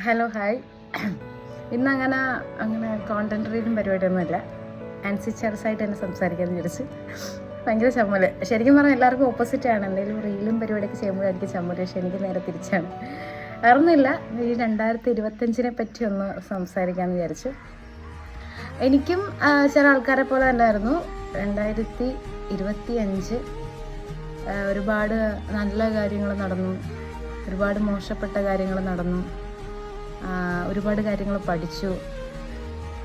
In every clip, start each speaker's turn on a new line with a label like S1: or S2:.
S1: Hello hi. ഇന്നങ്ങനെ content reading പരിപാടിയൊന്നുമില്ല. ആൻസി ചെറുസായിട്ട് തന്നെ സംസാരിക്കാമെന്ന് വിചാരിച്ച്. ഭയങ്കര ചമ്മല്. ശരിക്കും പറഞ്ഞാൽ എല്ലാവർക്കും ഓപ്പോസിറ്റാണ്. എന്തെങ്കിലും റീലും പരിപാടിയൊക്കെ ചെയ്യുമ്പോഴായിരിക്കും ചമ്മല്. പക്ഷേ എനിക്ക് നേരെ തിരിച്ചാണ്. വേറൊന്നുമില്ല, ഈ 2025 പറ്റി ഒന്ന് സംസാരിക്കാമെന്ന് വിചാരിച്ചു. എനിക്കും ചില ആൾക്കാരെ പോലെ തന്നെയായിരുന്നു 2025. ഒരുപാട് നല്ല കാര്യങ്ങൾ നടന്നു, ഒരുപാട് മോശപ്പെട്ട കാര്യങ്ങൾ നടന്നു, ഒരുപാട് കാര്യങ്ങൾ പഠിച്ചു,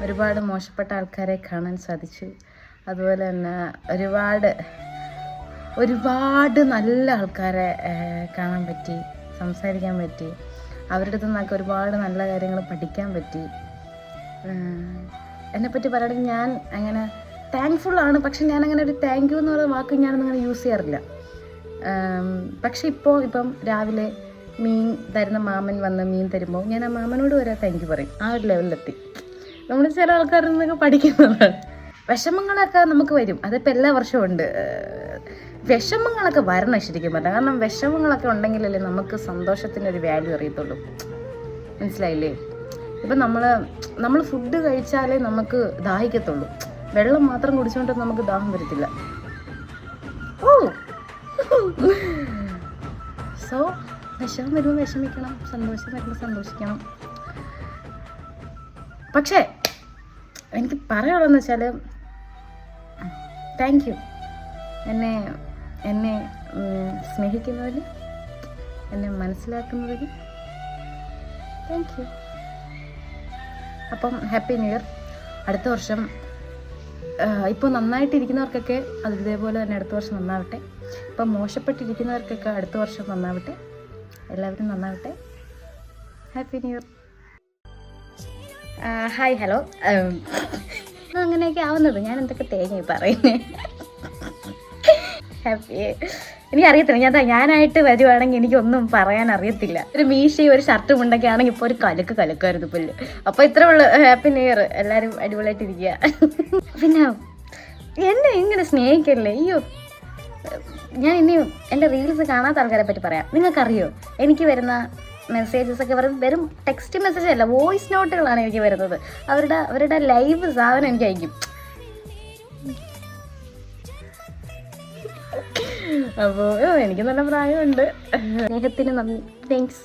S1: ഒരുപാട് മോശപ്പെട്ട ആൾക്കാരെ കാണാൻ സാധിച്ചു. അതുപോലെ തന്നെ ഒരുപാട് നല്ല ആൾക്കാരെ കാണാൻ പറ്റി, സംസാരിക്കാൻ പറ്റി, അവരുടെ അടുത്ത് നിന്നൊക്കെ ഒരുപാട് നല്ല കാര്യങ്ങൾ പഠിക്കാൻ പറ്റി. എന്നെപ്പറ്റി പറയുകയാണെങ്കിൽ ഞാൻ അങ്ങനെ താങ്ക്ഫുള്ളാണ്. പക്ഷെ ഞാനങ്ങനെ ഒരു താങ്ക് യു എന്ന് പറയുന്ന വാക്ക് ഞാനൊന്നും അങ്ങനെ യൂസ് ചെയ്യാറില്ല. പക്ഷെ ഇപ്പം രാവിലെ മീൻ തരുന്ന മാമൻ വന്ന് മീൻ തരുമ്പോൾ ഞാൻ ആ മാമനോട് വരെ താങ്ക് യു പറയും. ആ ഒരു ലെവലിലെത്തി. നമ്മൾ ചില ആൾക്കാരിൽ നിന്നൊക്കെ പഠിക്കുന്നതാണ്. വിഷമങ്ങളൊക്കെ നമുക്ക് വരും, അതിപ്പോൾ എല്ലാ വർഷവും ഉണ്ട്. വിഷമങ്ങളൊക്കെ വരണം ശരിക്കും പറഞ്ഞാൽ. കാരണം വിഷമങ്ങളൊക്കെ ഉണ്ടെങ്കിലല്ലേ നമുക്ക് സന്തോഷത്തിനൊരു വാല്യൂ അറിയത്തുള്ളൂ. മനസ്സിലായില്ലേ? ഇപ്പം നമ്മൾ ഫുഡ് കഴിച്ചാലേ നമുക്ക് ദാഹിക്കത്തുള്ളൂ. വെള്ളം മാത്രം കുടിച്ചുകൊണ്ട് നമുക്ക് ദാഹം വരത്തില്ല. സോ വിഷമം വരുമ്പോൾ വിഷമിക്കണം, സന്തോഷം വരുമ്പോൾ സന്തോഷിക്കണം. പക്ഷേ എനിക്ക് പറയാനുള്ളതെന്ന് വെച്ചാൽ താങ്ക് യു. എന്നെ സ്നേഹിക്കുന്നതിൽ, എന്നെ മനസ്സിലാക്കുന്നതിൽ താങ്ക് യു. അപ്പം ഹാപ്പി ന്യൂ ഇയർ. അടുത്ത വർഷം ഇപ്പോൾ നന്നായിട്ടിരിക്കുന്നവർക്കൊക്കെ അത് ഇതേപോലെ തന്നെ അടുത്ത വർഷം നന്നാവട്ടെ. ഇപ്പം മോശപ്പെട്ടിരിക്കുന്നവർക്കൊക്കെ അടുത്ത വർഷം നന്നാവട്ടെ. എല്ലാവരും നന്നാവട്ടെ. Happy new year. Hi, hello. അങ്ങനെയൊക്കെ ആവുന്നത് ഞാൻ എന്തൊക്കെ തേങ്ങ പറയുന്നേ. ഹാപ്പി. എനിക്കറിയത്തില്ല, ഞാനായിട്ട് വരുവാണെങ്കിൽ എനിക്കൊന്നും പറയാൻ അറിയത്തില്ല. ഒരു മീശയും ഒരു ഷർട്ടും ഉണ്ടൊക്കെ ആണെങ്കിൽ ഇപ്പോൾ ഒരു കലക്കുമായിരുന്നു പുല്ല്. അപ്പോൾ ഇത്രേ ഉള്ളൂ. Happy new year. എല്ലാവരും അടിപൊളിയായിട്ടിരിക്കുക. പിന്നെ എന്നെ ഇങ്ങനെ സ്നേഹിക്കല്ലേ. അയ്യോ, ഞാൻ ഇനി എൻ്റെ റീൽസ് കാണാത്ത ആൾക്കാരെ പറ്റി പറയാം. നിങ്ങൾക്കറിയോ, എനിക്ക് വരുന്ന മെസ്സേജസ് ഒക്കെ വെറും ടെക്സ്റ്റ് മെസ്സേജ് അല്ല, വോയിസ് നോട്ടുകളാണ് എനിക്ക് വരുന്നത്. അവരുടെ ലൈവ് സാധനം എനിക്ക് അയക്കും. അപ്പോൾ എനിക്ക് നല്ല പ്രായമുണ്ട്. സ്നേഹത്തിന് നന്ദി. താങ്ക്സ്.